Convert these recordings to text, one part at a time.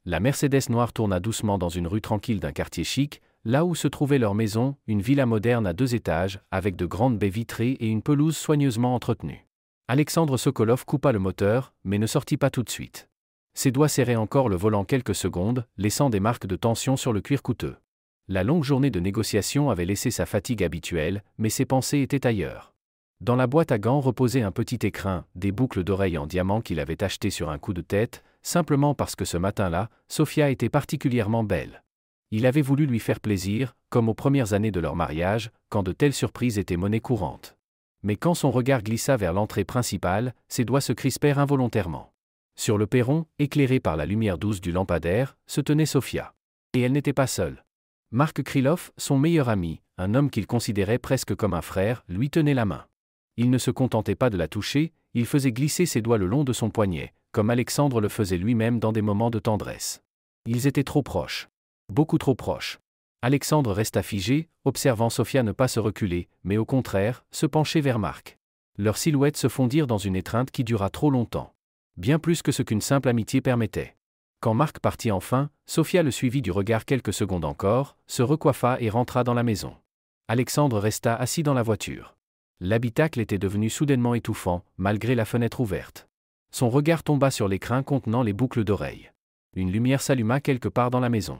La Mercedes noire tourna doucement dans une rue tranquille d'un quartier chic, là où se trouvait leur maison, une villa moderne à 2 étages, avec de grandes baies vitrées et une pelouse soigneusement entretenue. Alexandre Sokolov coupa le moteur, mais ne sortit pas tout de suite. Ses doigts serraient encore le volant quelques secondes, laissant des marques de tension sur le cuir coûteux. La longue journée de négociation avait laissé sa fatigue habituelle, mais ses pensées étaient ailleurs. Dans la boîte à gants reposait un petit écrin, des boucles d'oreilles en diamant qu'il avait achetées sur un coup de tête, simplement parce que ce matin-là, Sofia était particulièrement belle. Il avait voulu lui faire plaisir, comme aux premières années de leur mariage, quand de telles surprises étaient monnaie courante. Mais quand son regard glissa vers l'entrée principale, ses doigts se crispèrent involontairement. Sur le perron, éclairé par la lumière douce du lampadaire, se tenait Sofia. Et elle n'était pas seule. Marc Krylov, son meilleur ami, un homme qu'il considérait presque comme un frère, lui tenait la main. Il ne se contentait pas de la toucher, il faisait glisser ses doigts le long de son poignet, comme Alexandre le faisait lui-même dans des moments de tendresse. Ils étaient trop proches. Beaucoup trop proches. Alexandre resta figé, observant Sofia ne pas se reculer, mais au contraire, se pencher vers Marc. Leurs silhouettes se fondirent dans une étreinte qui dura trop longtemps. Bien plus que ce qu'une simple amitié permettait. Quand Marc partit enfin, Sofia le suivit du regard quelques secondes encore, se recoiffa et rentra dans la maison. Alexandre resta assis dans la voiture. L'habitacle était devenu soudainement étouffant, malgré la fenêtre ouverte. Son regard tomba sur l'écrin contenant les boucles d'oreilles. Une lumière s'alluma quelque part dans la maison.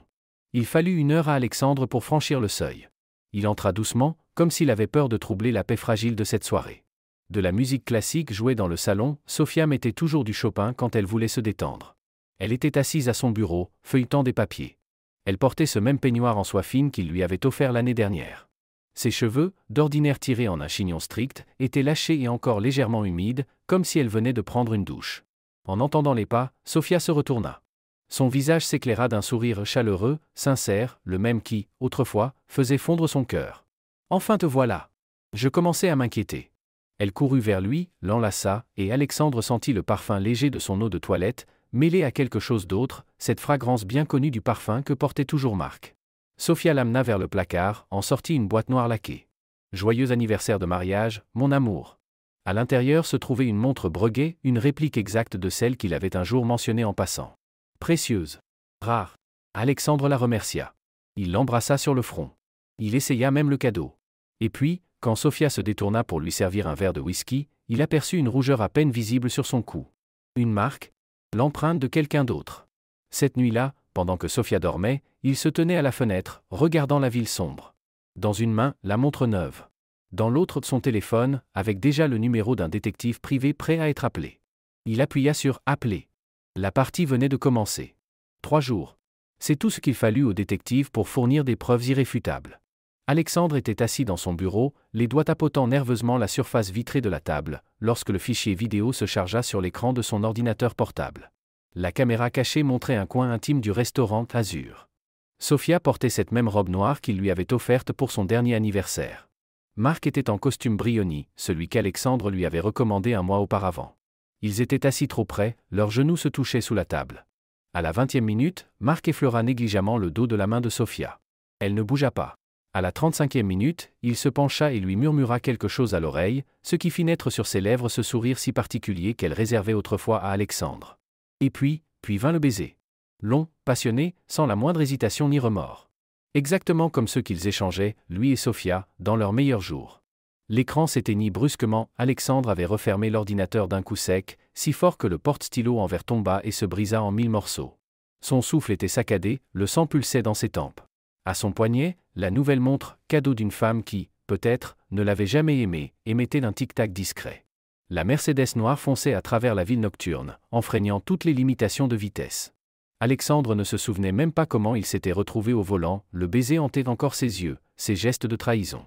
Il fallut 1 heure à Alexandre pour franchir le seuil. Il entra doucement, comme s'il avait peur de troubler la paix fragile de cette soirée. De la musique classique jouait dans le salon, Sofia mettait toujours du Chopin quand elle voulait se détendre. Elle était assise à son bureau, feuilletant des papiers. Elle portait ce même peignoir en soie fine qu'il lui avait offert l'année dernière. Ses cheveux, d'ordinaire tirés en un chignon strict, étaient lâchés et encore légèrement humides, comme si elle venait de prendre une douche. En entendant les pas, Sofia se retourna. Son visage s'éclaira d'un sourire chaleureux, sincère, le même qui, autrefois, faisait fondre son cœur. « Enfin te voilà !» Je commençais à m'inquiéter. Elle courut vers lui, l'enlaça, et Alexandre sentit le parfum léger de son eau de toilette, mêlé à quelque chose d'autre, cette fragrance bien connue du parfum que portait toujours Marc. Sofia l'amena vers le placard, en sortit une boîte noire laquée. « Joyeux anniversaire de mariage, mon amour !» À l'intérieur se trouvait une montre Breguet, une réplique exacte de celle qu'il avait un jour mentionnée en passant. Précieuse. Rare. Alexandre la remercia. Il l'embrassa sur le front. Il essaya même le cadeau. Et puis, quand Sofia se détourna pour lui servir un verre de whisky, il aperçut une rougeur à peine visible sur son cou. Une marque? L'empreinte de quelqu'un d'autre. Cette nuit-là, pendant que Sofia dormait, il se tenait à la fenêtre, regardant la ville sombre. Dans une main, la montre neuve. Dans l'autre, son téléphone, avec déjà le numéro d'un détective privé prêt à être appelé. Il appuya sur « Appeler ». La partie venait de commencer. 3 jours. C'est tout ce qu'il fallut au détective pour fournir des preuves irréfutables. Alexandre était assis dans son bureau, les doigts tapotant nerveusement la surface vitrée de la table, lorsque le fichier vidéo se chargea sur l'écran de son ordinateur portable. La caméra cachée montrait un coin intime du restaurant Azur. Sofia portait cette même robe noire qu'il lui avait offerte pour son dernier anniversaire. Marc était en costume Brioni, celui qu'Alexandre lui avait recommandé un mois auparavant. Ils étaient assis trop près, leurs genoux se touchaient sous la table. À la 20e minute, Marc effleura négligemment le dos de la main de Sofia. Elle ne bougea pas. À la 35e minute, il se pencha et lui murmura quelque chose à l'oreille, ce qui fit naître sur ses lèvres ce sourire si particulier qu'elle réservait autrefois à Alexandre. Et puis vint le baiser. Long, passionné, sans la moindre hésitation ni remords. Exactement comme ceux qu'ils échangeaient, lui et Sofia, dans leurs meilleurs jours. L'écran s'éteignit brusquement, Alexandre avait refermé l'ordinateur d'un coup sec, si fort que le porte-stylo en verre tomba et se brisa en 1000 morceaux. Son souffle était saccadé, le sang pulsait dans ses tempes. À son poignet, la nouvelle montre, cadeau d'une femme qui, peut-être, ne l'avait jamais aimé, émettait d'un tic-tac discret. La Mercedes noire fonçait à travers la ville nocturne, enfreignant toutes les limitations de vitesse. Alexandre ne se souvenait même pas comment il s'était retrouvé au volant, le baiser hantait encore ses yeux, ses gestes de trahison.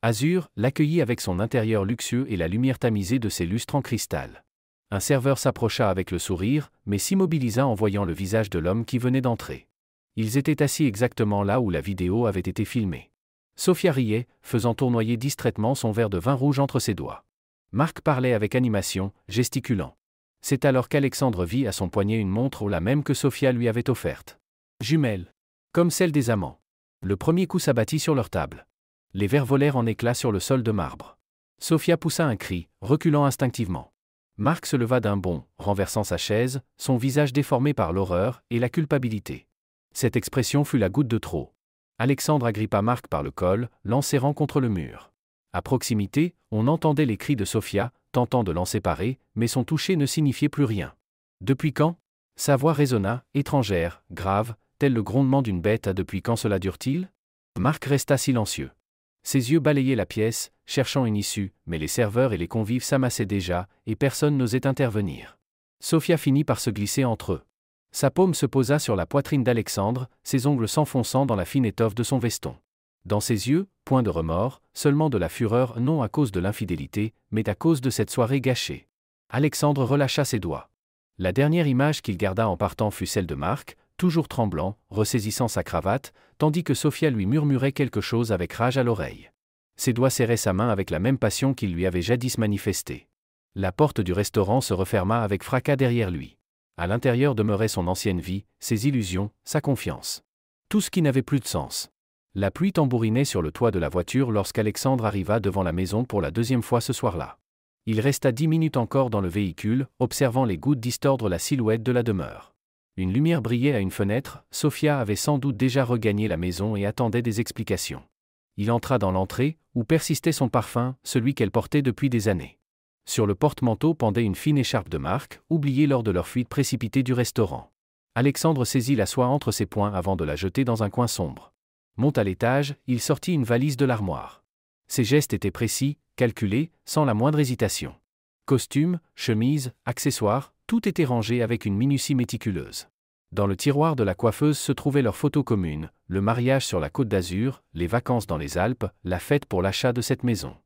Azur l'accueillit avec son intérieur luxueux et la lumière tamisée de ses lustres en cristal. Un serveur s'approcha avec le sourire, mais s'immobilisa en voyant le visage de l'homme qui venait d'entrer. Ils étaient assis exactement là où la vidéo avait été filmée. Sofia riait, faisant tournoyer distraitement son verre de vin rouge entre ses doigts. Marc parlait avec animation, gesticulant. C'est alors qu'Alexandre vit à son poignet une montre la même que Sofia lui avait offerte. Jumelle. Comme celle des amants. Le premier coup s'abattit sur leur table. Les verres volèrent en éclats sur le sol de marbre. Sofia poussa un cri, reculant instinctivement. Marc se leva d'un bond, renversant sa chaise, son visage déformé par l'horreur et la culpabilité. Cette expression fut la goutte de trop. Alexandre agrippa Marc par le col, l'enserrant contre le mur. À proximité, on entendait les cris de Sofia, tentant de l'en séparer, mais son toucher ne signifiait plus rien. Depuis quand ? Sa voix résonna, étrangère, grave, tel le grondement d'une bête. Depuis quand cela dure-t-il ? Marc resta silencieux. Ses yeux balayaient la pièce, cherchant une issue, mais les serveurs et les convives s'amassaient déjà, et personne n'osait intervenir. Sofia finit par se glisser entre eux. Sa paume se posa sur la poitrine d'Alexandre, ses ongles s'enfonçant dans la fine étoffe de son veston. Dans ses yeux, point de remords, seulement de la fureur, non à cause de l'infidélité, mais à cause de cette soirée gâchée. Alexandre relâcha ses doigts. La dernière image qu'il garda en partant fut celle de Marc, toujours tremblant, ressaisissant sa cravate, tandis que Sofia lui murmurait quelque chose avec rage à l'oreille. Ses doigts serraient sa main avec la même passion qu'il lui avait jadis manifestée. La porte du restaurant se referma avec fracas derrière lui. À l'intérieur demeurait son ancienne vie, ses illusions, sa confiance. Tout ce qui n'avait plus de sens. La pluie tambourinait sur le toit de la voiture lorsqu'Alexandre arriva devant la maison pour la deuxième fois ce soir-là. Il resta 10 minutes encore dans le véhicule, observant les gouttes distordre la silhouette de la demeure. Une lumière brillait à une fenêtre, Sofia avait sans doute déjà regagné la maison et attendait des explications. Il entra dans l'entrée, où persistait son parfum, celui qu'elle portait depuis des années. Sur le porte-manteau pendait une fine écharpe de Marc, oubliée lors de leur fuite précipitée du restaurant. Alexandre saisit la soie entre ses poings avant de la jeter dans un coin sombre. Monte à l'étage, il sortit une valise de l'armoire. Ses gestes étaient précis, calculés, sans la moindre hésitation. Costumes, chemises, accessoires, tout était rangé avec une minutie méticuleuse. Dans le tiroir de la coiffeuse se trouvaient leurs photos communes, le mariage sur la Côte d'Azur, les vacances dans les Alpes, la fête pour l'achat de cette maison.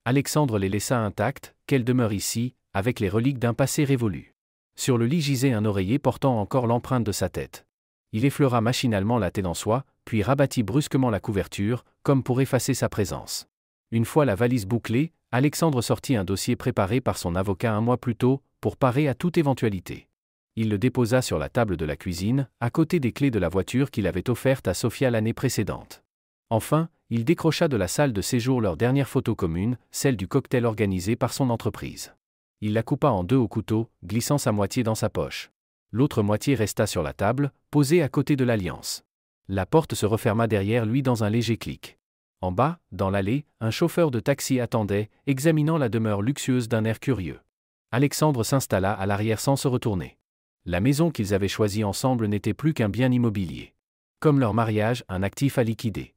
Alexandre les laissa intactes, qu'elle demeure ici, avec les reliques d'un passé révolu. Sur le lit gisait un oreiller portant encore l'empreinte de sa tête. Il effleura machinalement la tête en soie, puis rabattit brusquement la couverture, comme pour effacer sa présence. Une fois la valise bouclée, Alexandre sortit un dossier préparé par son avocat un mois plus tôt, pour parer à toute éventualité. Il le déposa sur la table de la cuisine, à côté des clés de la voiture qu'il avait offerte à Sofia l'année précédente. Enfin, il décrocha de la salle de séjour leur dernière photo commune, celle du cocktail organisé par son entreprise. Il la coupa en deux au couteau, glissant sa moitié dans sa poche. L'autre moitié resta sur la table, posée à côté de l'Alliance. La porte se referma derrière lui dans un léger clic. En bas, dans l'allée, un chauffeur de taxi attendait, examinant la demeure luxueuse d'un air curieux. Alexandre s'installa à l'arrière sans se retourner. La maison qu'ils avaient choisie ensemble n'était plus qu'un bien immobilier. Comme leur mariage, un actif à liquider.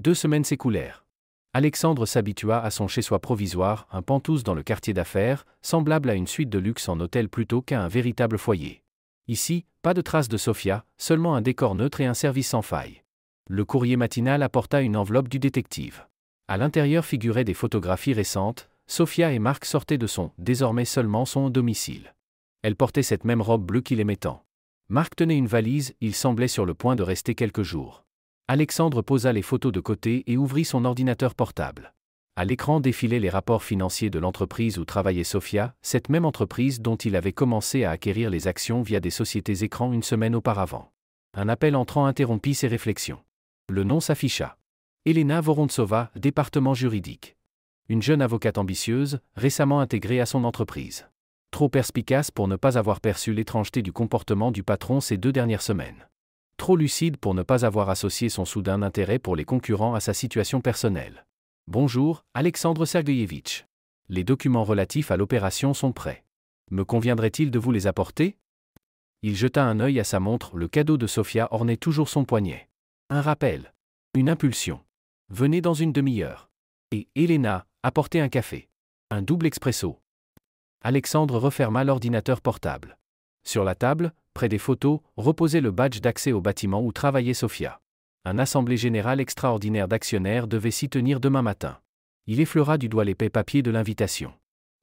2 semaines s'écoulèrent. Alexandre s'habitua à son chez-soi provisoire, un penthouse dans le quartier d'affaires, semblable à une suite de luxe en hôtel plutôt qu'à un véritable foyer. Ici, pas de traces de Sofia, seulement un décor neutre et un service sans faille. Le courrier matinal apporta une enveloppe du détective. À l'intérieur figuraient des photographies récentes. Sofia et Marc sortaient de désormais seulement son domicile. Elle portait cette même robe bleue qu'il aimait tant. Marc tenait une valise, il semblait sur le point de rester quelques jours. Alexandre posa les photos de côté et ouvrit son ordinateur portable. À l'écran défilaient les rapports financiers de l'entreprise où travaillait Sofia, cette même entreprise dont il avait commencé à acquérir les actions via des sociétés écrans une semaine auparavant. Un appel entrant interrompit ses réflexions. Le nom s'afficha. Elena Vorontsova, département juridique. Une jeune avocate ambitieuse, récemment intégrée à son entreprise. Trop perspicace pour ne pas avoir perçu l'étrangeté du comportement du patron ces 2 dernières semaines. Trop lucide pour ne pas avoir associé son soudain intérêt pour les concurrents à sa situation personnelle. Bonjour, Alexandre Sergueïevitch. Les documents relatifs à l'opération sont prêts. Me conviendrait-il de vous les apporter ? Il jeta un œil à sa montre, le cadeau de Sofia ornait toujours son poignet. Un rappel. Une impulsion. Venez dans une demi-heure. Et, Elena, apportez un café. Un double expresso. Alexandre referma l'ordinateur portable. Sur la table, près des photos, reposait le badge d'accès au bâtiment où travaillait Sofia. Un assemblée générale extraordinaire d'actionnaires devait s'y tenir demain matin. Il effleura du doigt l'épais papier de l'invitation.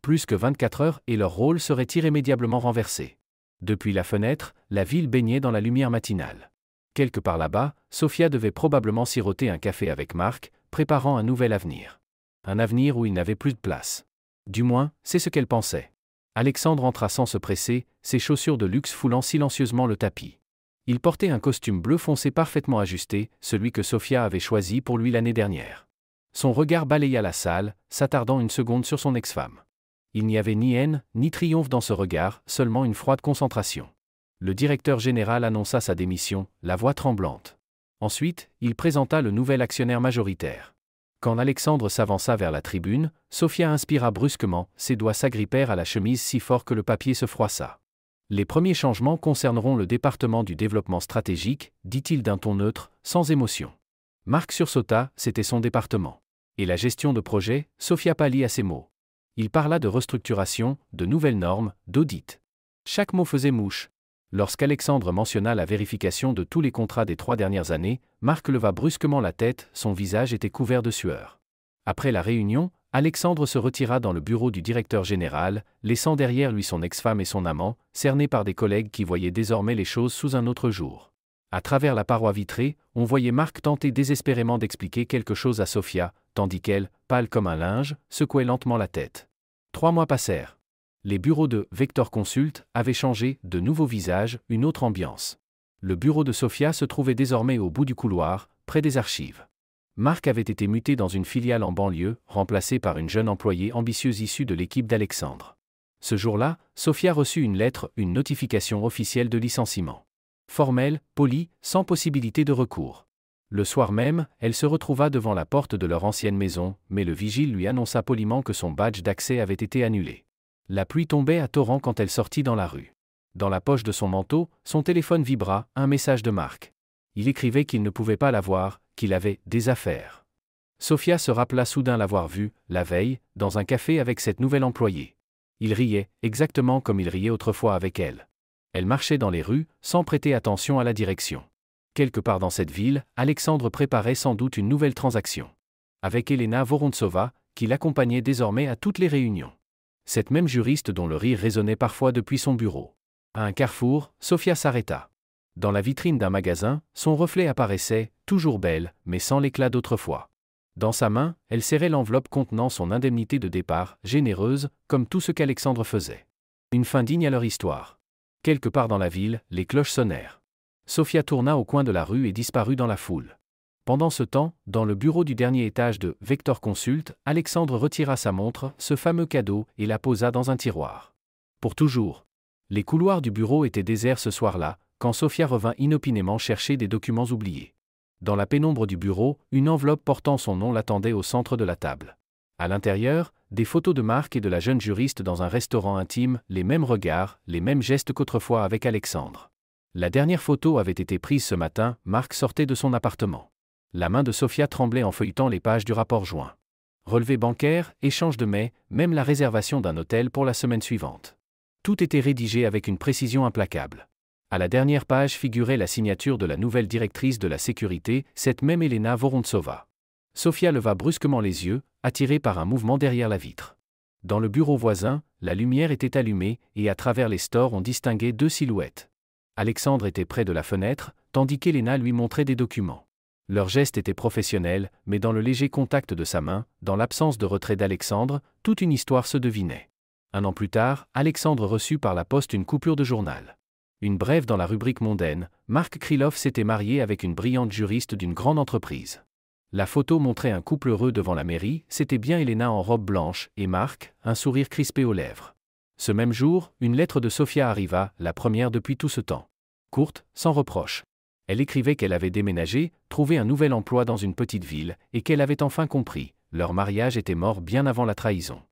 Plus que 24 heures et leur rôle serait irrémédiablement renversé. Depuis la fenêtre, la ville baignait dans la lumière matinale. Quelque part là-bas, Sofia devait probablement siroter un café avec Marc, préparant un nouvel avenir. Un avenir où il n'avait plus de place. Du moins, c'est ce qu'elle pensait. Alexandre entra sans se presser, ses chaussures de luxe foulant silencieusement le tapis. Il portait un costume bleu foncé parfaitement ajusté, celui que Sofia avait choisi pour lui l'année dernière. Son regard balaya la salle, s'attardant une seconde sur son ex-femme. Il n'y avait ni haine, ni triomphe dans ce regard, seulement une froide concentration. Le directeur général annonça sa démission, la voix tremblante. Ensuite, il présenta le nouvel actionnaire majoritaire. Quand Alexandre s'avança vers la tribune, Sofia inspira brusquement, ses doigts s'agrippèrent à la chemise si fort que le papier se froissa. Les premiers changements concerneront le département du développement stratégique, dit-il d'un ton neutre, sans émotion. Marc sursauta, c'était son département. Et la gestion de projet, Sofia pâlit à ces mots. Il parla de restructuration, de nouvelles normes, d'audit. Chaque mot faisait mouche. Lorsqu'Alexandre mentionna la vérification de tous les contrats des 3 dernières années, Marc leva brusquement la tête, son visage était couvert de sueur. Après la réunion, Alexandre se retira dans le bureau du directeur général, laissant derrière lui son ex-femme et son amant, cernés par des collègues qui voyaient désormais les choses sous un autre jour. À travers la paroi vitrée, on voyait Marc tenter désespérément d'expliquer quelque chose à Sofia, tandis qu'elle, pâle comme un linge, secouait lentement la tête. 3 mois passèrent. Les bureaux de Vector Consult avaient changé, de nouveaux visages, une autre ambiance. Le bureau de Sofia se trouvait désormais au bout du couloir, près des archives. Marc avait été muté dans une filiale en banlieue, remplacé par une jeune employée ambitieuse issue de l'équipe d'Alexandre. Ce jour-là, Sofia reçut une lettre, une notification officielle de licenciement. Formelle, polie, sans possibilité de recours. Le soir même, elle se retrouva devant la porte de leur ancienne maison, mais le vigile lui annonça poliment que son badge d'accès avait été annulé. La pluie tombait à torrents quand elle sortit dans la rue. Dans la poche de son manteau, son téléphone vibra, un message de Marc. Il écrivait qu'il ne pouvait pas la voir, qu'il avait des affaires. Sofia se rappela soudain l'avoir vu, la veille, dans un café avec cette nouvelle employée. Il riait, exactement comme il riait autrefois avec elle. Elle marchait dans les rues, sans prêter attention à la direction. Quelque part dans cette ville, Alexandre préparait sans doute une nouvelle transaction. Avec Elena Vorontsova, qui l'accompagnait désormais à toutes les réunions. Cette même juriste dont le rire résonnait parfois depuis son bureau. À un carrefour, Sofia s'arrêta. Dans la vitrine d'un magasin, son reflet apparaissait, toujours belle, mais sans l'éclat d'autrefois. Dans sa main, elle serrait l'enveloppe contenant son indemnité de départ, généreuse, comme tout ce qu'Alexandre faisait. Une fin digne à leur histoire. Quelque part dans la ville, les cloches sonnèrent. Sofia tourna au coin de la rue et disparut dans la foule. Pendant ce temps, dans le bureau du dernier étage de Vector Consult, Alexandre retira sa montre, ce fameux cadeau, et la posa dans un tiroir. Pour toujours. Les couloirs du bureau étaient déserts ce soir-là, quand Sofia revint inopinément chercher des documents oubliés. Dans la pénombre du bureau, une enveloppe portant son nom l'attendait au centre de la table. À l'intérieur, des photos de Marc et de la jeune juriste dans un restaurant intime, les mêmes regards, les mêmes gestes qu'autrefois avec Alexandre. La dernière photo avait été prise ce matin, Marc sortait de son appartement. La main de Sofia tremblait en feuilletant les pages du rapport joint. Relevé bancaire, échange de mai, même la réservation d'un hôtel pour la semaine suivante. Tout était rédigé avec une précision implacable. À la dernière page figurait la signature de la nouvelle directrice de la sécurité, cette même Elena Vorontsova. Sofia leva brusquement les yeux, attirée par un mouvement derrière la vitre. Dans le bureau voisin, la lumière était allumée, et à travers les stores on distinguait 2 silhouettes. Alexandre était près de la fenêtre, tandis qu'Elena lui montrait des documents. Leur geste était professionnel, mais dans le léger contact de sa main, dans l'absence de retrait d'Alexandre, toute une histoire se devinait. 1 an plus tard, Alexandre reçut par la poste une coupure de journal. Une brève dans la rubrique mondaine, Marc Krylov s'était marié avec une brillante juriste d'une grande entreprise. La photo montrait un couple heureux devant la mairie, c'était bien Elena en robe blanche, et Marc, un sourire crispé aux lèvres. Ce même jour, une lettre de Sofia arriva, la première depuis tout ce temps. Courte, sans reproche. Elle écrivait qu'elle avait déménagé, trouvé un nouvel emploi dans une petite ville, et qu'elle avait enfin compris, leur mariage était mort bien avant la trahison.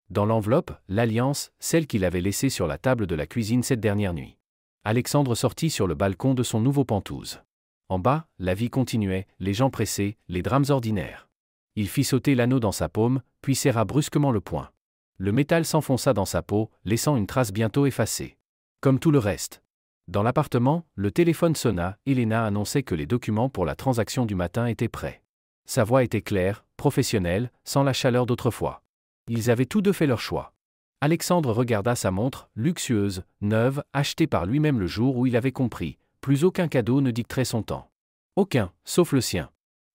Dans l'enveloppe, l'alliance, celle qu'il avait laissée sur la table de la cuisine cette dernière nuit. Alexandre sortit sur le balcon de son nouveau Penthouse. En bas, la vie continuait, les gens pressés, les drames ordinaires. Il fit sauter l'anneau dans sa paume, puis serra brusquement le poing. Le métal s'enfonça dans sa peau, laissant une trace bientôt effacée. Comme tout le reste. Dans l'appartement, le téléphone sonna, Elena annonçait que les documents pour la transaction du matin étaient prêts. Sa voix était claire, professionnelle, sans la chaleur d'autrefois. Ils avaient tous deux fait leur choix. Alexandre regarda sa montre, luxueuse, neuve, achetée par lui-même le jour où il avait compris, plus aucun cadeau ne dicterait son temps. Aucun, sauf le sien.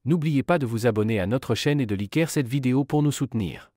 N'oubliez pas de vous abonner à notre chaîne et de liker cette vidéo pour nous soutenir.